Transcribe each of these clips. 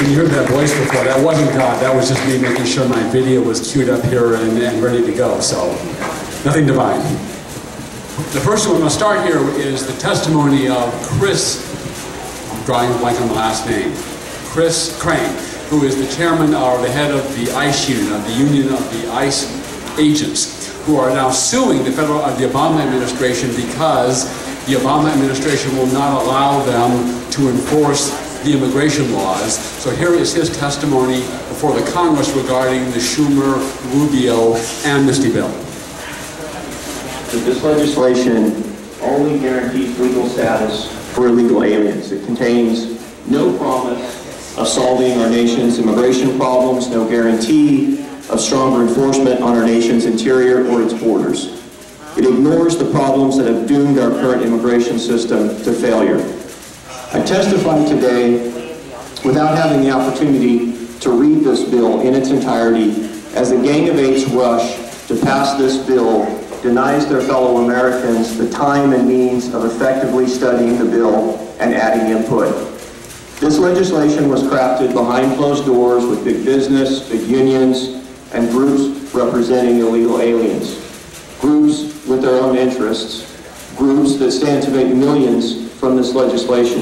When you heard that voice before, that wasn't God. That was just me making sure my video was queued up here and ready to go. So, nothing divine. The first one I'm going to start here is the testimony of Chris, I'm drawing a blank on the last name, Chris Crane, who is the chairman or the head of the ICE union, of the union of the ICE agents, who are now suing the the Obama administration because the Obama administration will not allow them to enforce the immigration laws. So here is his testimony before the Congress regarding the Schumer-Rubio amnesty bill. This legislation only guarantees legal status for illegal aliens. It contains no promise of solving our nation's immigration problems, no guarantee of stronger enforcement on our nation's interior or its borders. It ignores the problems that have doomed our current immigration system to failure. I testify today without having the opportunity to read this bill in its entirety, as the Gang of Eight's rush to pass this bill denies their fellow Americans the time and means of effectively studying the bill and adding input. This legislation was crafted behind closed doors with big business, big unions, and groups representing illegal aliens. Groups with their own interests, groups that stand to make millions from this legislation.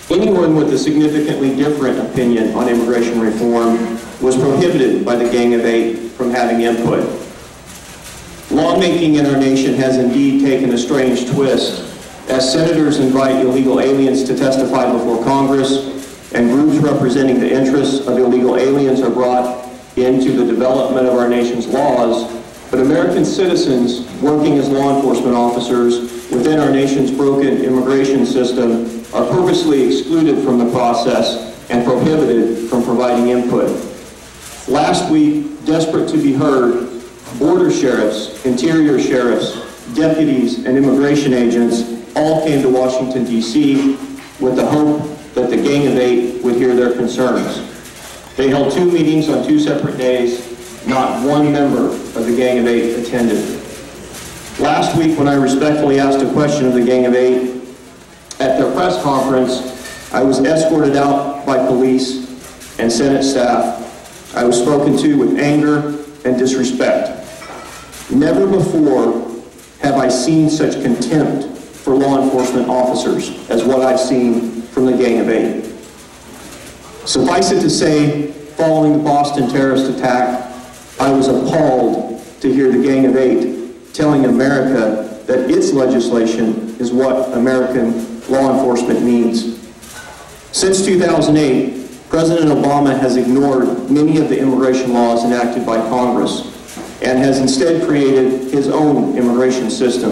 Anyone with a significantly different opinion on immigration reform was prohibited by the Gang of Eight from having input. Lawmaking in our nation has indeed taken a strange twist as senators invite illegal aliens to testify before Congress and groups representing the interests of illegal aliens are brought into the development of our nation's laws, but American citizens working as law enforcement officers within our nation's broken immigration system are purposely excluded from the process and prohibited from providing input. Last week, desperate to be heard, border sheriffs, interior sheriffs, deputies, and immigration agents all came to Washington, D.C. with the hope that the Gang of Eight would hear their concerns. They held 2 meetings on 2 separate days. Not one member of the Gang of Eight attended. Last week, when I respectfully asked a question of the Gang of Eight at their press conference, I was escorted out by police and Senate staff. I was spoken to with anger and disrespect. Never before have I seen such contempt for law enforcement officers as what I've seen from the Gang of Eight. Suffice it to say, following the Boston terrorist attack, I was appalled to hear the Gang of Eight telling America that its legislation is what American law enforcement needs. Since 2008, President Obama has ignored many of the immigration laws enacted by Congress and has instead created his own immigration system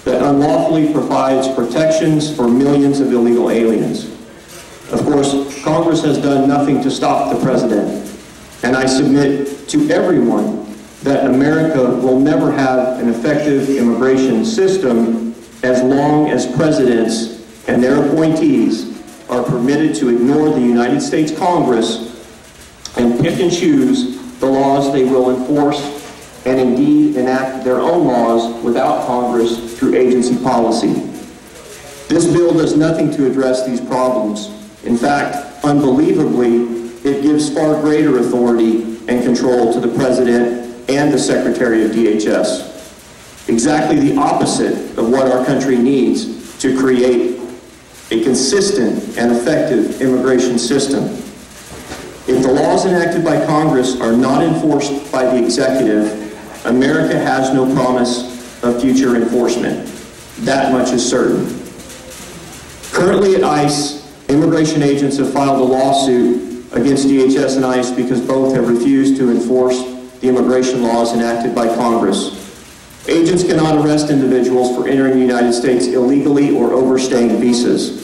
that unlawfully provides protections for millions of illegal aliens. Of course, Congress has done nothing to stop the president, and I submit to everyone that America will never have an effective immigration system as long as presidents and their appointees are permitted to ignore the United States Congress and pick and choose the laws they will enforce and indeed enact their own laws without Congress through agency policy. This bill does nothing to address these problems. In fact, unbelievably, it gives far greater authority and control to the President and the Secretary of DHS. Exactly the opposite of what our country needs to create a consistent and effective immigration system. If the laws enacted by Congress are not enforced by the executive, America has no promise of future enforcement. That much is certain. Currently at ICE, immigration agents have filed a lawsuit against DHS and ICE because both have refused to enforce the immigration laws enacted by Congress. Agents cannot arrest individuals for entering the United States illegally or overstaying visas.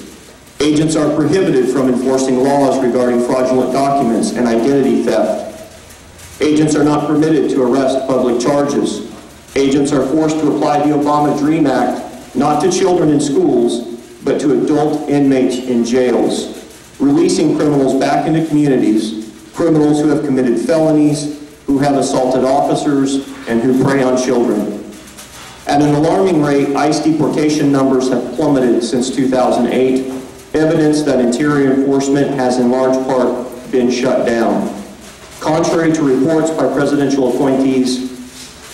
Agents are prohibited from enforcing laws regarding fraudulent documents and identity theft. Agents are not permitted to arrest public charges. Agents are forced to apply the Obama Dream Act not to children in schools, but to adult inmates in jails, releasing criminals back into communities, criminals who have committed felonies, who have assaulted officers, and who prey on children. At an alarming rate, ICE deportation numbers have plummeted since 2008, evidence that interior enforcement has in large part been shut down, contrary to reports by presidential appointees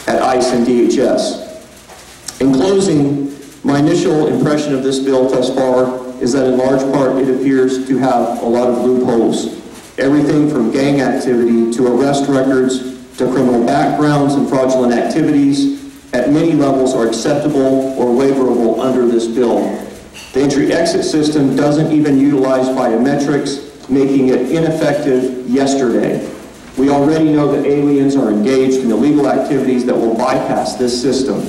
at ICE and DHS. In closing, my initial impression of this bill thus far is that in large part it appears to have a lot of loopholes. Everything from gang activity to arrest records to criminal backgrounds and fraudulent activities at many levels are acceptable or waiverable under this bill. The entry-exit system doesn't even utilize biometrics, making it ineffective yesterday. We already know that aliens are engaged in illegal activities that will bypass this system.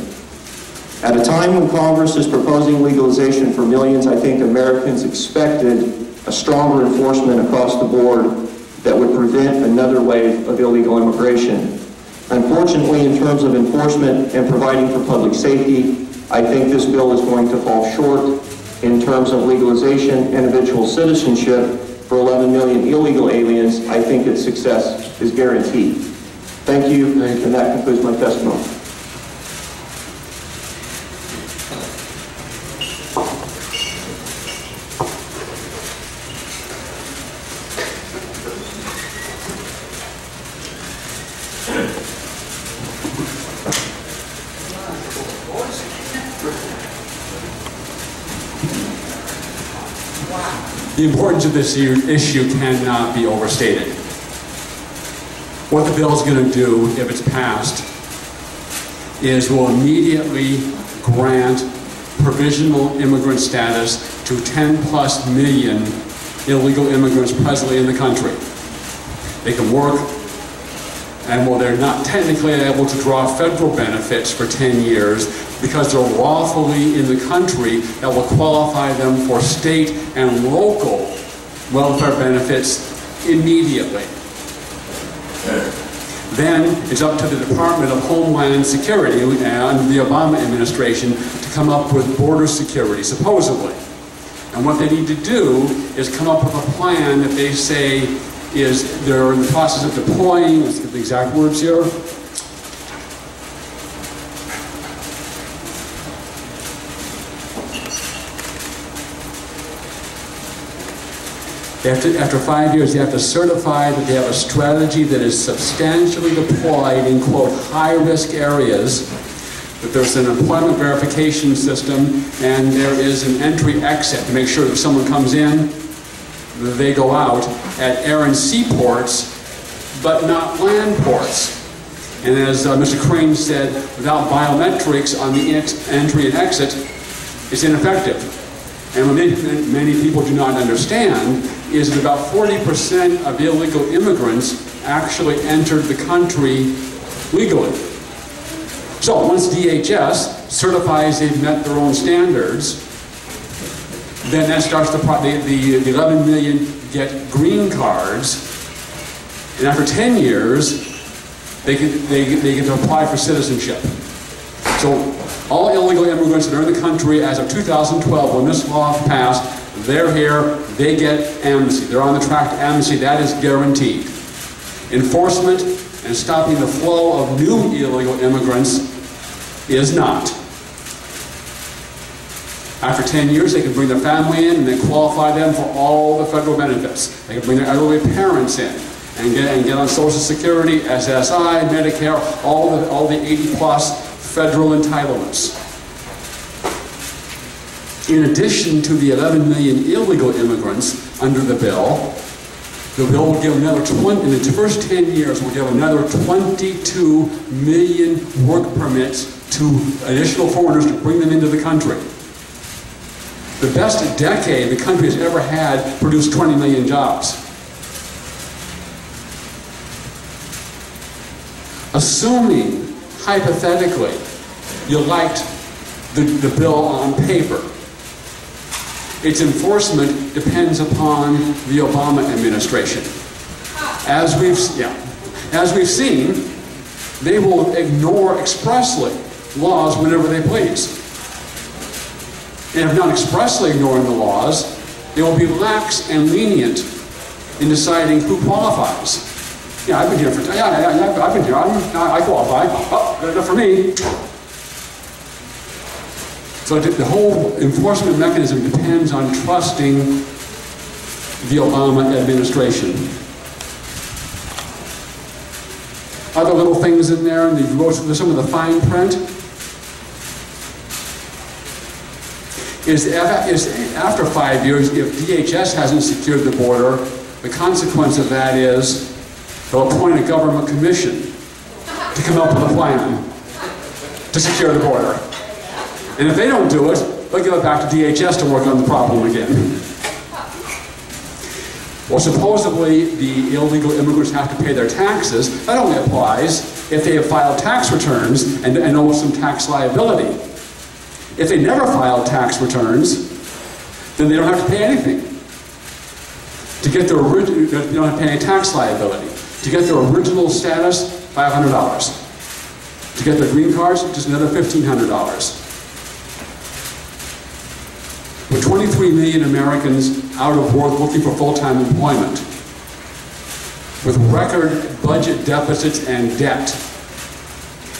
At a time when Congress is proposing legalization for millions, I think Americans expected a stronger enforcement across the board that would prevent another wave of illegal immigration. Unfortunately, in terms of enforcement and providing for public safety, I think this bill is going to fall short in terms of legalization and eventual citizenship for 11 million illegal aliens. I think its success is guaranteed. Thank you, and that concludes my testimony. The importance of this issue cannot be overstated. What the bill is going to do, if it's passed, is will immediately grant provisional immigrant status to 10+ million illegal immigrants presently in the country. They can work, and while they're not technically able to draw federal benefits for 10 years, because they're lawfully in the country, that will qualify them for state and local welfare benefits immediately. Then it's up to the Department of Homeland Security and the Obama administration to come up with border security, supposedly. And what they need to do is come up with a plan that they say is they're in the process of deploying, let's get the exact words here, After 5 years, they have to certify that they have a strategy that is substantially deployed in, quote, high-risk areas, that there's an employment verification system, and there is an entry-exit to make sure that if someone comes in, they go out at air and seaports, but not land ports. And as Mr. Crane said, without biometrics on the entry and exit, it's ineffective. And what many people do not understand is that about 40% of illegal immigrants actually entered the country legally. So once DHS certifies they've met their own standards, then that starts the 11 million get green cards, and after 10 years, they get to apply for citizenship. So all illegal immigrants that are in the country as of 2012, when this law passed, they're here, they get amnesty. They're on the track to amnesty. That is guaranteed. Enforcement and stopping the flow of new illegal immigrants is not. After 10 years, they can bring their family in and then qualify them for all the federal benefits. They can bring their elderly parents in and get on Social Security, SSI, Medicare, all the 80+ federal entitlements. In addition to the 11 million illegal immigrants under the bill will give another in the first 10 years, will give another 22 million work permits to additional foreigners to bring them into the country. The best decade the country has ever had produced 20 million jobs. Assuming, hypothetically, you liked the bill on paper, its enforcement depends upon the Obama administration. As we've seen, they will ignore expressly laws whenever they please. And if not expressly ignoring the laws, they will be lax and lenient in deciding who qualifies. Yeah, I've been here for, I've been here, I qualify. Oh, good enough for me. So the whole enforcement mechanism depends on trusting the Obama administration. Other little things in there, and you go through some of the fine print, is after 5 years, if DHS hasn't secured the border, the consequence of that is they'll appoint a government commission to come up with a plan to secure the border. And if they don't do it, they'll give it back to DHS to work on the problem again. Well, supposedly the illegal immigrants have to pay their taxes. That only applies if they have filed tax returns and owe some tax liability. If they never filed tax returns, then they don't have to pay anything. To get their original, you don't have to pay any tax liability. To get their original status, $500. To get their green cards, just another $1,500. With 23 million Americans out of work looking for full-time employment, with record budget deficits and debt,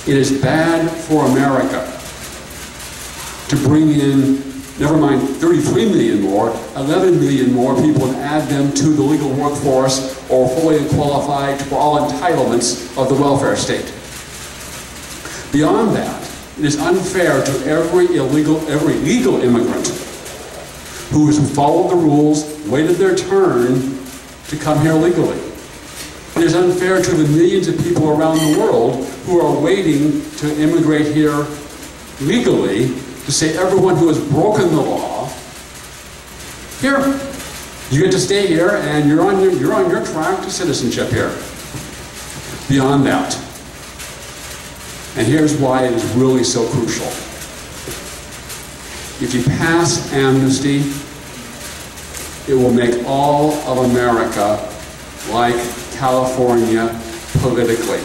it is bad for America to bring in, never mind 33 million more, 11 million more people and add them to the legal workforce or fully qualified for all entitlements of the welfare state. Beyond that, it is unfair to every legal immigrant who has followed the rules, waited their turn to come here legally. It is unfair to the millions of people around the world who are waiting to immigrate here legally, to say everyone who has broken the law, here, you get to stay here and you're on your track to citizenship here. Beyond that, and here's why it is really so crucial. If you pass amnesty, it will make all of America like California politically,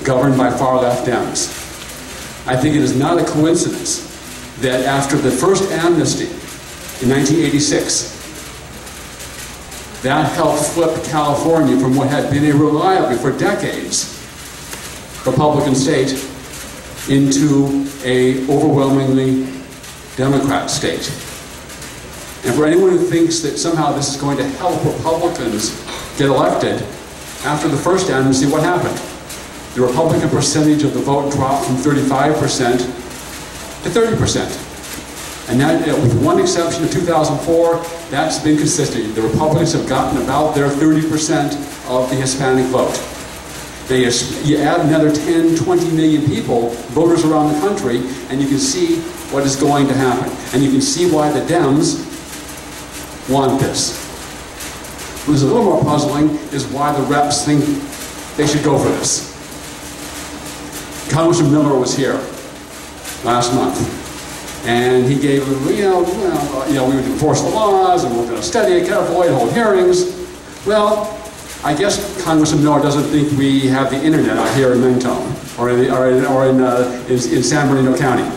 governed by far-left Dems. I think it is not a coincidence that after the first amnesty in 1986, that helped flip California from what had been a reliably, for decades, Republican state into a overwhelmingly Democrat state. And for anyone who thinks that somehow this is going to help Republicans get elected, after the first amnesty, what happened? The Republican percentage of the vote dropped from 35% to 30%. And that, with one exception of 2004, that's been consistent. The Republicans have gotten about their 30% of the Hispanic vote. You add another 10, 20 million people, voters around the country, and you can see what is going to happen. And you can see why the Dems want this. What is a little more puzzling is why the reps think they should go for this. Congressman Miller was here last month, and he gave, we would enforce the laws, and we're going to study it carefully and hold hearings. Well, I guess Congressman Miller doesn't think we have the internet out here in Mentone or in San Bernardino County.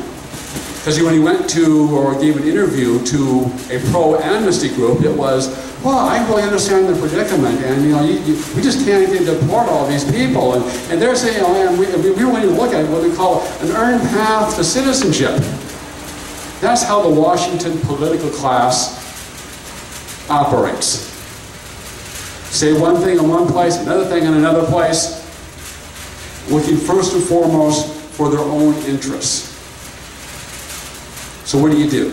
Because when he went to or gave an interview to a pro-amnesty group, it was, well, I really understand the predicament, and we just can't even deport all these people, and they're saying, we really need to look at what we call an earned path to citizenship. That's how the Washington political class operates. Say one thing in one place, another thing in another place, looking first and foremost for their own interests. So what do?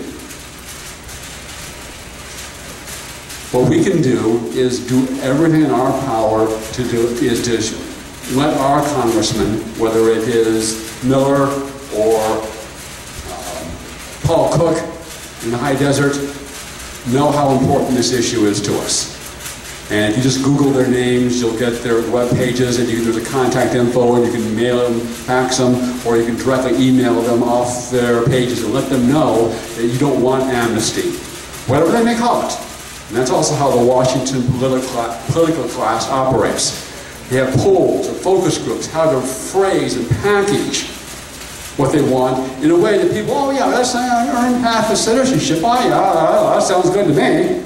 What we can do is do everything in our power to let our congressmen, whether it is Miller or Paul Cook in the high desert, know how important this issue is to us. And if you just Google their names, you'll get their web pages, and there's a contact info, and you can mail them, fax them, or you can directly email them off their pages and let them know that you don't want amnesty, whatever they may call it. And that's also how the Washington political class operates. They have polls and focus groups, how to phrase and package what they want in a way that people, oh yeah, that's an earned path to citizenship. Oh yeah, that sounds good to me.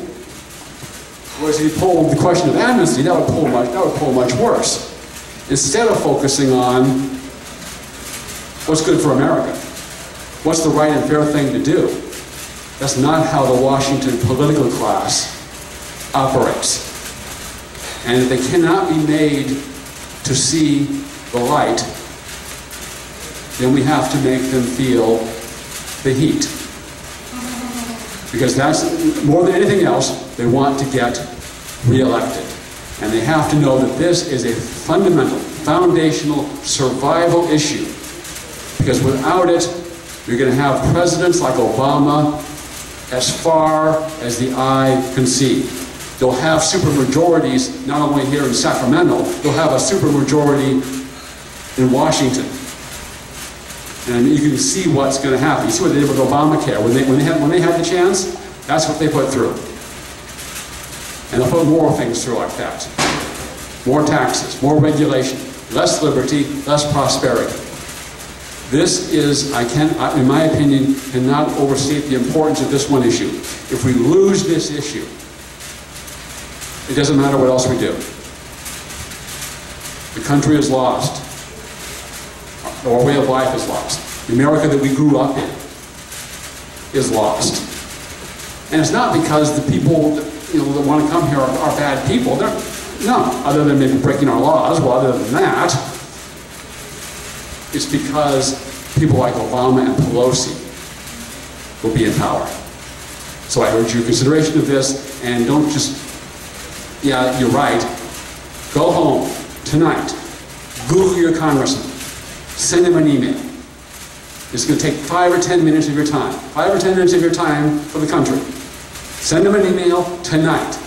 Whereas if you polled the question of amnesty, that would poll much worse. Instead of focusing on what's good for America. what's the right and fair thing to do. That's not how the Washington political class operates. And if they cannot be made to see the light, then we have to make them feel the heat. Because that's, more than anything else, they want to get reelected. And they have to know that this is a fundamental, foundational survival issue. Because without it, you're going to have presidents like Obama as far as the eye can see. They'll have supermajorities not only here in Sacramento, they'll have a supermajority in Washington. And you can see what's going to happen. You see what they did with Obamacare. When they had the chance, that's what they put through. And they'll put more things through like that. More taxes, more regulation, less liberty, less prosperity. This is, in my opinion, cannot overstate the importance of this one issue. If we lose this issue, it doesn't matter what else we do. The country is lost. Our way of life is lost. The America that we grew up in is lost. And it's not because the people that want to come here are bad people. No, other than maybe breaking our laws. Well, other than that, it's because people like Obama and Pelosi will be in power. So I urge your consideration of this, and don't just, yeah, you're right. Go home tonight. Google your congressman. Send him an email. It's going to take 5 or 10 minutes of your time. 5 or 10 minutes of your time for the country. Send him an email tonight.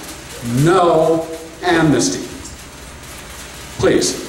No amnesty. Please.